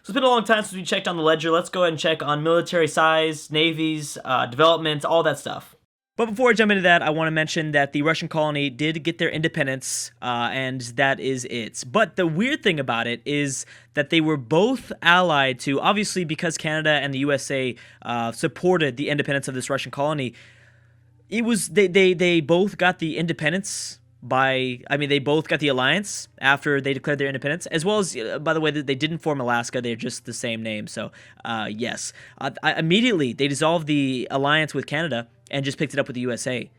So it's been a long time since we checked on the ledger. Let's go ahead and check on military size, navies, development, all that stuff. But before I jump into that, I want to mention that the Russian colony did get their independence, and that is it. But the weird thing about it is that they were both allied to, obviously because Canada and the USA supported the independence of this Russian colony, it was they both got the independence they both got the alliance after they declared their independence, as well as, by the way, that they didn't form Alaska. They're just the same name. So, yes. Immediately, they dissolved the alliance with Canada and just picked it up with the USA.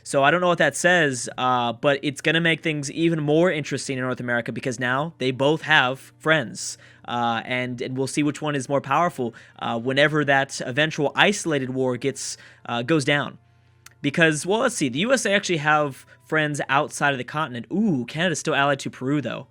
So I don't know what that says, but it's going to make things even more interesting in North America because now they both have friends. And we'll see which one is more powerful whenever that eventual isolated war goes down. Because, well, let's see. The USA actually have friends outside of the continent. Ooh, Canada's still allied to Peru, though.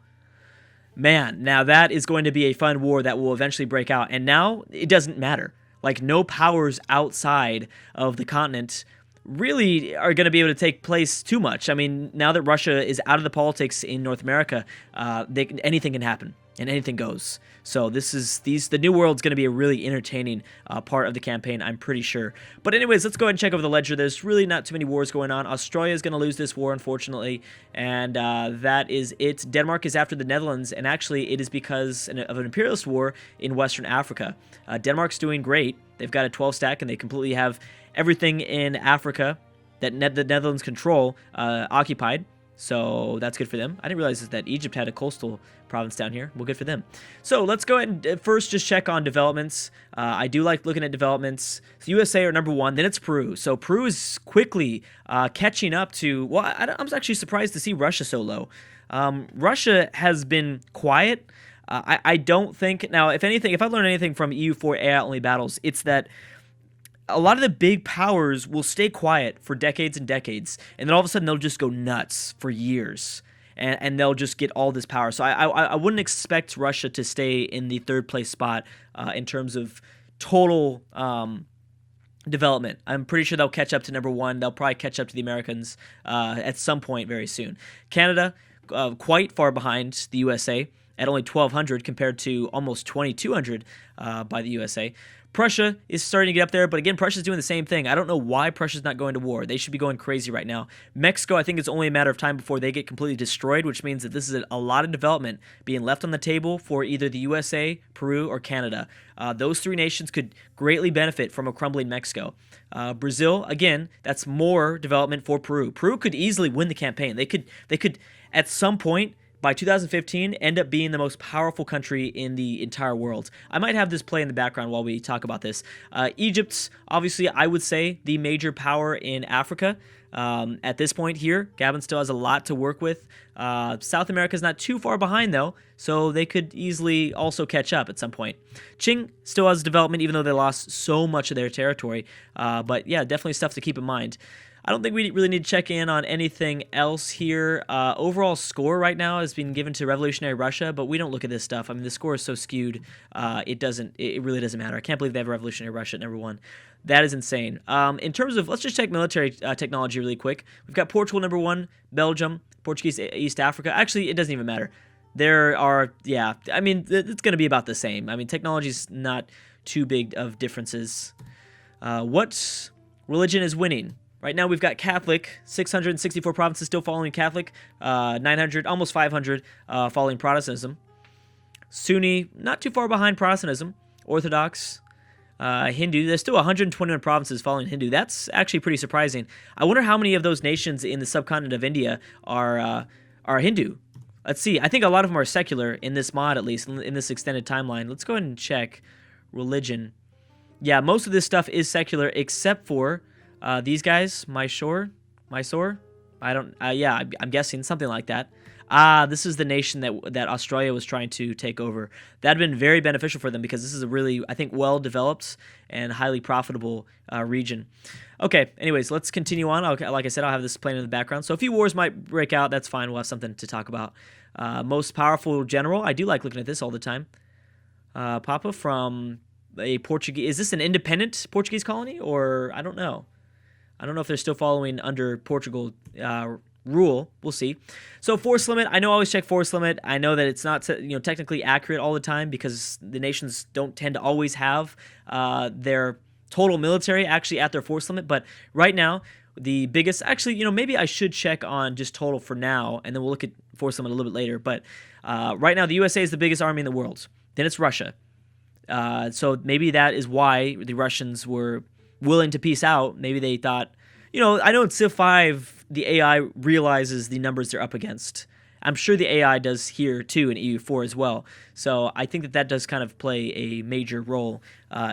Man, now that is going to be a fun war that will eventually break out. And now it doesn't matter. Like, no powers outside of the continent really are going to be able to take place too much. I mean, now that Russia is out of the politics in North America, anything can happen. And anything goes. So the New World's going to be a really entertaining part of the campaign, I'm pretty sure. But anyways, let's go ahead and check over the ledger. There's really not too many wars going on. Australia is going to lose this war, unfortunately, and that is it. Denmark is after the Netherlands, and actually it is because of an imperialist war in Western Africa. Denmark's doing great. They've got a 12 stack, and they completely have everything in Africa that the Netherlands control occupied. So that's good for them. I didn't realize that Egypt had a coastal province down here. Well, good for them. So let's go ahead and first just check on developments. I do like looking at developments. So USA are number one, then it's Peru. So Peru is quickly catching up to, well, I'm actually surprised to see Russia so low. Russia has been quiet. I don't think, now, if anything, if I learned anything from EU4 AI-only battles, it's that a lot of the big powers will stay quiet for decades and decades, and then all of a sudden they'll just go nuts for years, and they'll just get all this power. So I wouldn't expect Russia to stay in the third place spot in terms of total development. I'm pretty sure they'll catch up to number one. They'll probably catch up to the Americans at some point very soon. Canada, quite far behind the USA at only 1,200 compared to almost 2,200 by the USA. Prussia is starting to get up there, but again, Prussia's doing the same thing. I don't know why Prussia's not going to war. They should be going crazy right now. Mexico, I think it's only a matter of time before they get completely destroyed, which means that this is a lot of development being left on the table for either the USA, Peru, or Canada. Those three nations could greatly benefit from a crumbling Mexico. Brazil, again, that's more development for Peru. Peru could easily win the campaign. They could at some point, by 2015, end up being the most powerful country in the entire world. I might have this play in the background while we talk about this. Egypt's, obviously, I would say, the major power in Africa. At this point here, Gabon still has a lot to work with. South America's not too far behind, though, so they could easily also catch up at some point. Qing still has development, even though they lost so much of their territory. But yeah, definitely stuff to keep in mind. I don't think we really need to check in on anything else here. Overall score right now has been given to Revolutionary Russia, but we don't look at this stuff. I mean, the score is so skewed, it really doesn't matter. I can't believe they have Revolutionary Russia at number one. That is insane. In terms of, let's just check military technology really quick. We've got Portugal number one, Belgium, Portuguese East Africa. Actually, it doesn't even matter. There are, yeah, I mean, it's going to be about the same. I mean, technology's not too big of differences. What religion is winning? Right now we've got Catholic, 664 provinces still following Catholic, 900, almost 500 following Protestantism. Sunni, not too far behind Protestantism. Orthodox, Hindu, there's still 121 provinces following Hindu. That's actually pretty surprising. I wonder how many of those nations in the subcontinent of India are Hindu. Let's see. I think a lot of them are secular in this mod, at least, in this extended timeline. Let's go ahead and check religion. Yeah, most of this stuff is secular except for these guys, Mysore, I don't, yeah, I'm guessing something like that. This is the nation that Australia was trying to take over. That had been very beneficial for them because this is a really, I think, well-developed and highly profitable region. Okay, anyways, let's continue on. Okay, like I said, I'll have this playing in the background. So a few wars might break out. That's fine. We'll have something to talk about. Most powerful general. I do like looking at this all the time. Papa from a Portuguese. Is this an independent Portuguese colony or I don't know. I don't know if they're still following under Portugal rule. We'll see. So force limit, I know I always check force limit. I know that it's not technically accurate all the time because the nations don't tend to always have their total military actually at their force limit. But right now, the biggest, actually, maybe I should check on just total for now, and then we'll look at force limit a little bit later. But right now, the USA is the biggest army in the world. Then it's Russia. So maybe that is why the Russians were willing to peace out. Maybe they thought, I know in Civ 5, the AI realizes the numbers they're up against. I'm sure the AI does here too in EU4 as well. So I think that does kind of play a major role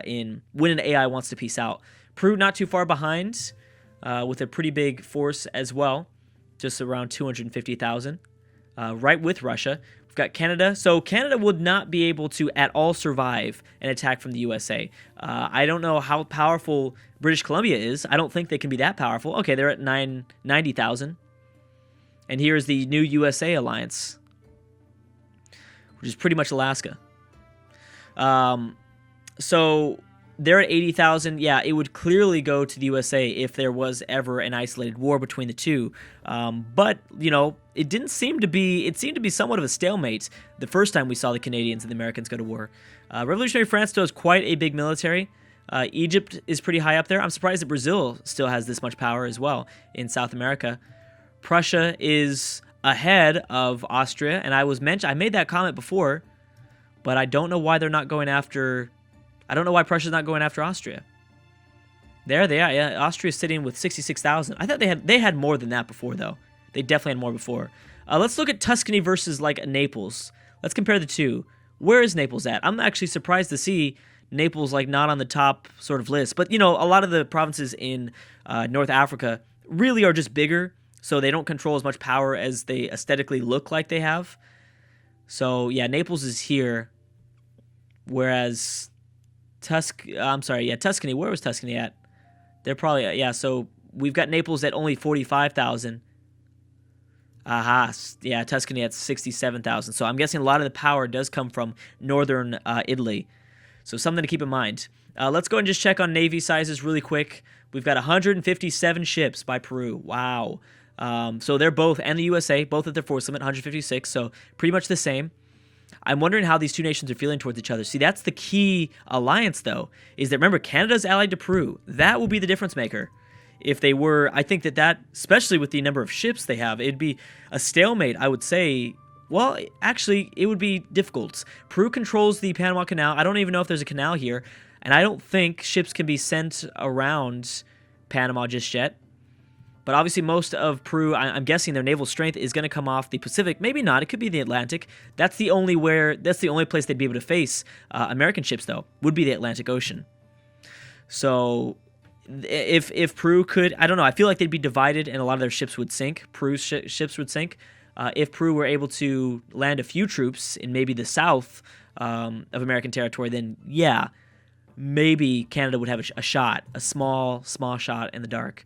in when an AI wants to peace out. Peru not too far behind with a pretty big force as well, just around 250,000, right with Russia. We've got Canada. So Canada would not be able to at all survive an attack from the USA. I don't know how powerful British Columbia is. I don't think they can be that powerful. Okay, they're at 90,000. And here's the new USA alliance, which is pretty much Alaska. So they're at 80,000. Yeah, it would clearly go to the USA if there was ever an isolated war between the two. But, it didn't seem to be, it seemed to be somewhat of a stalemate the first time we saw the Canadians and the Americans go to war. Revolutionary France still has quite a big military. Egypt is pretty high up there. I'm surprised that Brazil still has this much power as well in South America. Prussia is ahead of Austria, and I made that comment before, but I don't know why they're not going after. I don't know why Prussia's not going after Austria. There they are. Yeah, Austria's sitting with 66,000. I thought they had more than that before though. They definitely had more before. Let's look at Tuscany versus like Naples. Let's compare the two. Where is Naples at? I'm actually surprised to see Naples like not on the top sort of list. But a lot of the provinces in North Africa really are just bigger. So they don't control as much power as they aesthetically look like they have. So yeah, Naples is here, whereas Tuscany. Where was Tuscany at? They're probably So we've got Naples at only 45,000. Aha, yeah, Tuscany at 67,000. So I'm guessing a lot of the power does come from northern Italy. So something to keep in mind. Let's go and just check on navy sizes really quick. We've got 157 ships by Peru. Wow. So they're both, and the USA, both at their force limit, 156, so pretty much the same. I'm wondering how these two nations are feeling towards each other. See, that's the key alliance, though, is that, remember, Canada's allied to Peru. That will be the difference maker. If they were, I think that, especially with the number of ships they have, it'd be a stalemate, I would say. Well, actually, it would be difficult. Peru controls the Panama Canal. I don't even know if there's a canal here, and I don't think ships can be sent around Panama just yet. But obviously most of Peru, I'm guessing their naval strength is going to come off the Pacific. Maybe not. It could be the Atlantic. That's the only place they'd be able to face American ships, though, would be the Atlantic Ocean. So if Peru could, I don't know, I feel like they'd be divided and a lot of their ships would sink. Peru's ships would sink. If Peru were able to land a few troops in maybe the south of American territory, then yeah, maybe Canada would have a shot, a small shot in the dark.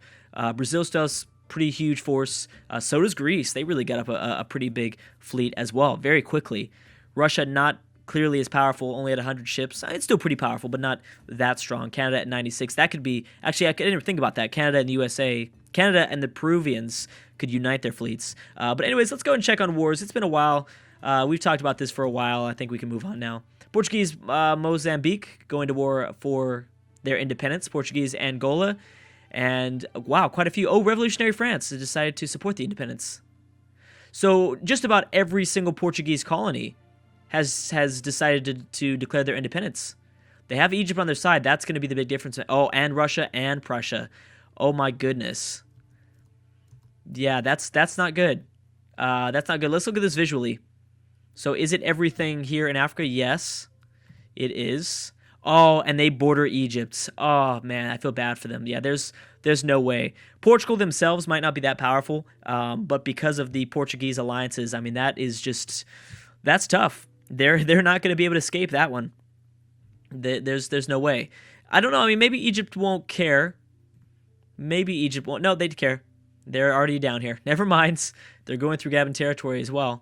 Brazil still has pretty huge force. So does Greece. They really got up a pretty big fleet as well, very quickly. Russia not clearly as powerful, only at 100 ships. It's still pretty powerful, but not that strong. Canada at 96. That could be, actually, I didn't even think about that. Canada and the USA, Canada and the Peruvians could unite their fleets. But anyways, let's go and check on wars. It's been a while. We've talked about this for a while. I think we can move on now. Portuguese Mozambique going to war for their independence. Portuguese Angola. And, wow, quite a few. Oh, Revolutionary France has decided to support the independence. So just about every single Portuguese colony has decided to declare their independence. They have Egypt on their side. That's going to be the big difference. Oh, and Russia and Prussia. Oh, my goodness. Yeah, that's not good. That's not good. Let's look at this visually. So is it everything here in Africa? Yes, it is. Oh, and they border Egypt. Oh, man, I feel bad for them. Yeah, there's no way. Portugal themselves might not be that powerful, but because of the Portuguese alliances, I mean, that's tough. They're not going to be able to escape that one. There's no way. I don't know. I mean, maybe Egypt won't care. Maybe Egypt won't. No, they'd care. They're already down here. Never mind. They're going through Gabon territory as well.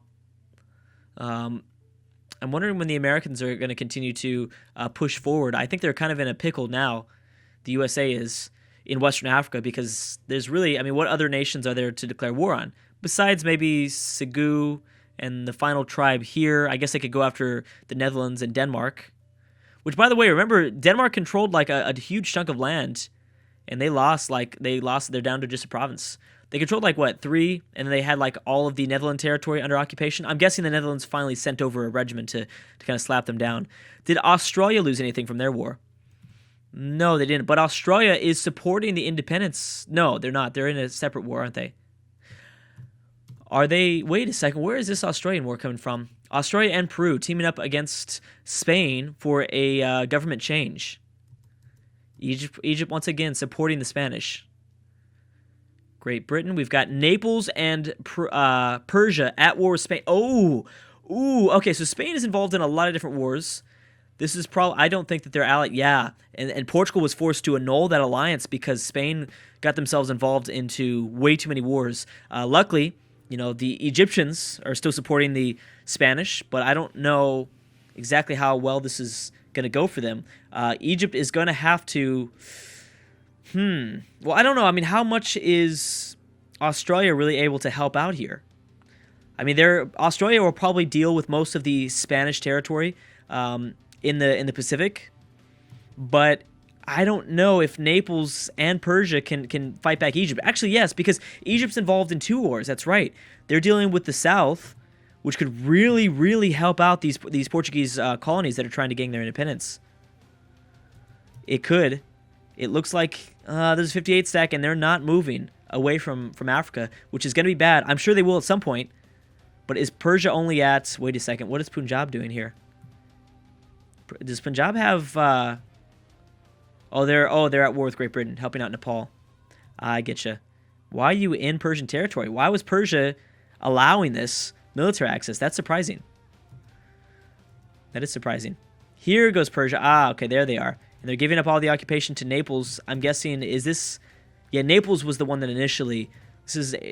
I'm wondering when the Americans are going to continue to push forward. I think they're kind of in a pickle now, the USA is, in Western Africa, because there's really, I mean, what other nations are there to declare war on? Besides maybe Segu and the final tribe here, I guess they could go after the Netherlands and Denmark. Which, by the way, remember, Denmark controlled like a huge chunk of land, and they lost. They're down to just a province. They controlled like what, 3, and they had like all of the Netherlands territory under occupation. I'm guessing the Netherlands finally sent over a regiment to kind of slap them down. Did Australia lose anything from their war? No, they didn't. But Australia is supporting the independence. No, they're not. They're in a separate war, aren't they? Are they? Wait a second. Where is this Australian war coming from? Australia and Peru teaming up against Spain for a government change. Egypt once again supporting the Spanish. Great Britain. We've got Naples and Persia at war with Spain. Oh, ooh. Okay, so Spain is involved in a lot of different wars. This is probably, I don't think that they're allied. Yeah, and Portugal was forced to annul that alliance because Spain got themselves involved into way too many wars. Luckily, the Egyptians are still supporting the Spanish, but I don't know exactly how well this is going to go for them. Egypt is going to have to... Well, I don't know. I mean, how much is Australia really able to help out here? I mean, Australia will probably deal with most of the Spanish territory in the Pacific, but I don't know if Naples and Persia can fight back Egypt. Actually, yes, because Egypt's involved in 2 wars. That's right. They're dealing with the South, which could really, really help out these Portuguese colonies that are trying to gain their independence. It could. It looks like there's a 58 stack, and they're not moving away from Africa, which is going to be bad. I'm sure they will at some point. But is Persia only at... Wait a second. What is Punjab doing here? Does Punjab have... they're at war with Great Britain, helping out Nepal. I getcha. Why are you in Persian territory? Why was Persia allowing this military access? That's surprising. That is surprising. Here goes Persia. Okay, there they are. And they're giving up all the occupation to Naples. I'm guessing, is this... Yeah, Naples was the one that initially...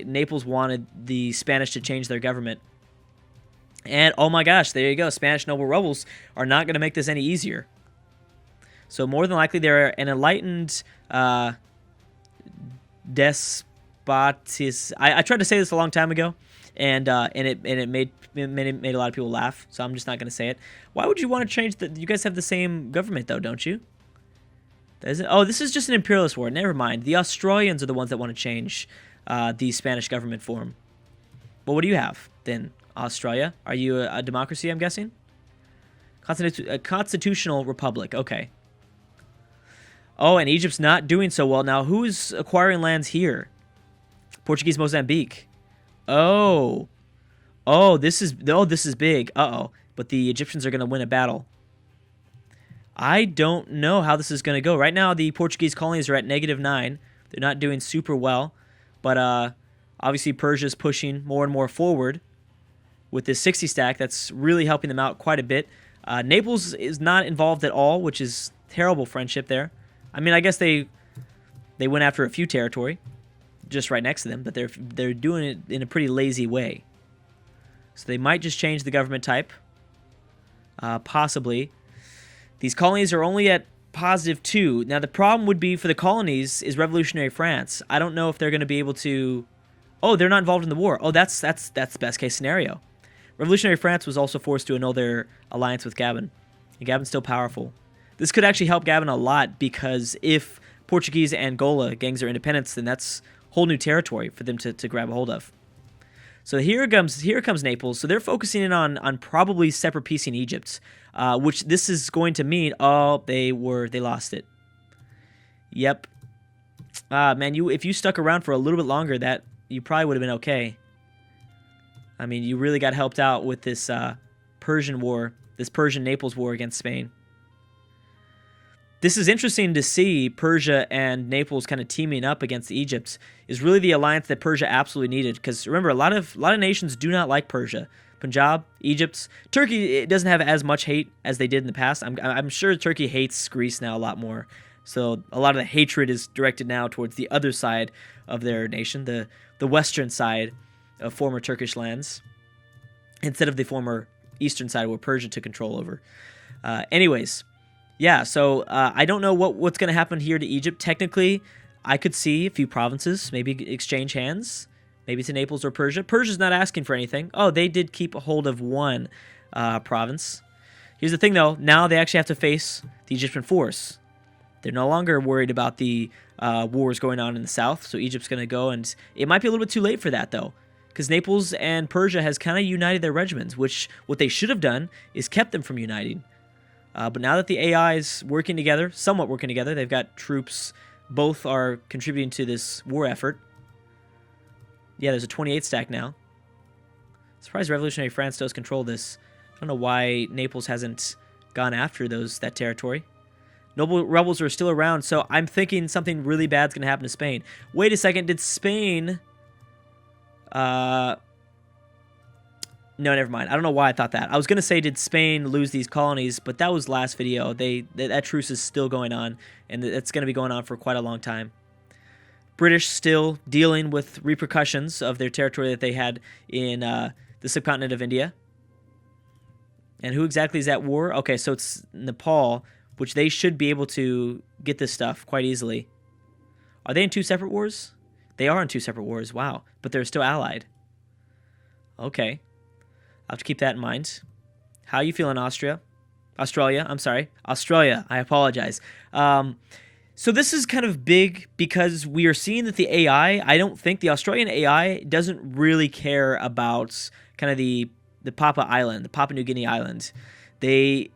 Naples wanted the Spanish to change their government. And, oh my gosh, there you go. Spanish noble rebels are not going to make this any easier. So more than likely, they're an enlightened despotis. I tried to say this a long time ago, and it made a lot of people laugh. So I'm just not going to say it. Why would you want to change you guys have the same government though, don't you? This is just an imperialist war. Never mind. The Australians are the ones that want to change the Spanish government form. Well, what do you have then? Australia? Are you a democracy? I'm guessing. A constitutional republic. Okay. Oh, and Egypt's not doing so well. Now, who's acquiring lands here? Portuguese Mozambique. Oh, this is big. But the Egyptians are going to win a battle. I don't know how this is going to go. Right now, the Portuguese colonies are at -9. They're not doing super well. But obviously, Persia's pushing more and more forward with this 60 stack. That's really helping them out quite a bit. Naples is not involved at all, which is terrible friendship there. I mean, I guess they went after a few territory just right next to them, but they're doing it in a pretty lazy way. So they might just change the government type. Possibly. These colonies are only at +2. Now, the problem would be for the colonies is Revolutionary France. I don't know if they're going to be able to... Oh, they're not involved in the war. Oh, that's the best case scenario. Revolutionary France was also forced to annul their alliance with Gabon. And Gabon's still powerful. This could actually help Gabon a lot because if Portuguese Angola gains their independence, then that's whole new territory for them to grab a hold of. So here comes Naples. So they're focusing in on probably separate piecing Egypt, which this is going to mean. Oh, they lost it. Yep. Man, if you stuck around for a little bit longer, that you probably would have been okay. I mean, you really got helped out with this Persian war, this Persian Naples war against Spain. This is interesting to see Persia and Naples kind of teaming up against Egypt. Is really the alliance that Persia absolutely needed. Because remember, a lot of nations do not like Persia. Punjab, Egypt, Turkey. It doesn't have as much hate as they did in the past. I'm sure Turkey hates Greece now a lot more. So a lot of the hatred is directed now towards the other side of their nation, the western side of former Turkish lands, instead of the former eastern side where Persia took control over. Anyways. Yeah, so I don't know what's going to happen here to Egypt. Technically, I could see a few provinces maybe exchange hands. Maybe to Naples or Persia. Persia's not asking for anything. Oh, they did keep a hold of one province. Here's the thing, though. Now they actually have to face the Egyptian force. They're no longer worried about the wars going on in the south, so Egypt's going to go, and it might be a little bit too late for that, though, because Naples and Persia has kind of united their regiments, which what they should have done is kept them from uniting. But now that the AI is working together, somewhat working together, they've got troops, both are contributing to this war effort. Yeah, there's a 28 stack now. Surprised Revolutionary France does control this. I don't know why Naples hasn't gone after that territory. Noble rebels are still around, so I'm thinking something really bad's going to happen to Spain. Wait a second, did Spain... No, never mind. I don't know why I thought that. I was going to say, did Spain lose these colonies, but that was last video. That truce is still going on, and it's going to be going on for quite a long time. British still dealing with repercussions of their territory that they had in the subcontinent of India. And who exactly is at war? Okay, so it's Nepal, which they should be able to get this stuff quite easily. Are they in two separate wars? They are in two separate wars, wow. But they're still allied. Okay. I'll have to keep that in mind. How you feeling, Australia, I'm sorry. Australia, I apologize. So this is kind of big because we are seeing that the AI, I don't think the Australian AI doesn't really care about kind of the Papua New Guinea island. They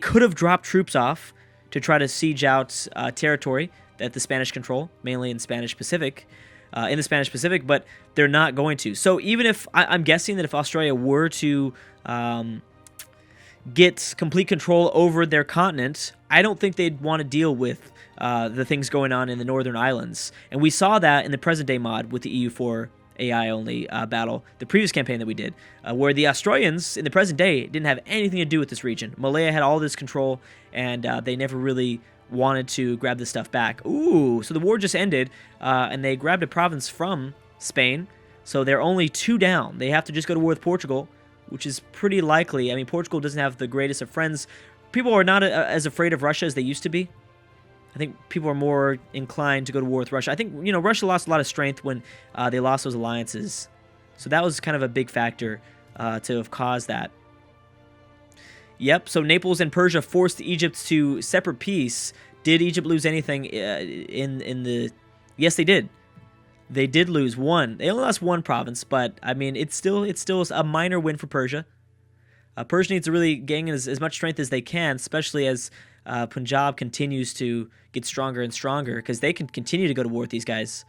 could have dropped troops off to try to siege out territory that the Spanish control, mainly in the Spanish Pacific, but they're not going to. So even if, I'm guessing that if Australia were to get complete control over their continent, I don't think they'd want to deal with the things going on in the Northern Islands. And we saw that in the present day mod with the EU4 AI only battle, the previous campaign that we did, where the Australians in the present day didn't have anything to do with this region. Malaya had all this control, and they never really wanted to grab this stuff back. Ooh, so the war just ended, and they grabbed a province from Spain, so they're only 2 down. They have to just go to war with Portugal, which is pretty likely. I mean, Portugal doesn't have the greatest of friends. People are not as afraid of Russia as they used to be. I think people are more inclined to go to war with Russia. I think, Russia lost a lot of strength when they lost those alliances. So that was kind of a big factor to have caused that. Yep, so Naples and Persia forced Egypt to separate peace. Did Egypt lose anything in the... Yes, they did. They did lose one. They only lost one province, but, I mean, it's still a minor win for Persia. Persia needs to really gain as much strength as they can, especially as Punjab continues to get stronger and stronger, because they can continue to go to war with these guys.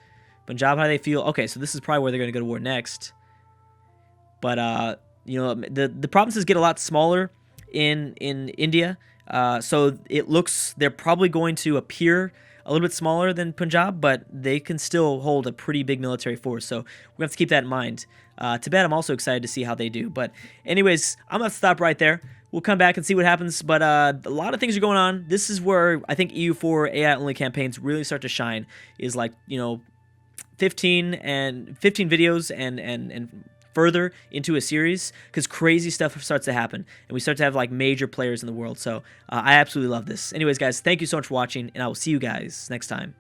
Punjab, how do they feel? Okay, so this is probably where they're going to go to war next. But, the provinces get a lot smaller in India, so it looks they're probably going to appear a little bit smaller than Punjab, but they can still hold a pretty big military force, so we're going to have to keep that in mind. Tibet, I'm also excited to see how they do, but anyways, I'm going to stop right there. We'll come back and see what happens, but a lot of things are going on. This is where I think EU4 AI-only campaigns really start to shine, is like, 15 videos and further into a series, because crazy stuff starts to happen, and we start to have like major players in the world. So I absolutely love this. Anyways, guys, thank you so much for watching, and I will see you guys next time.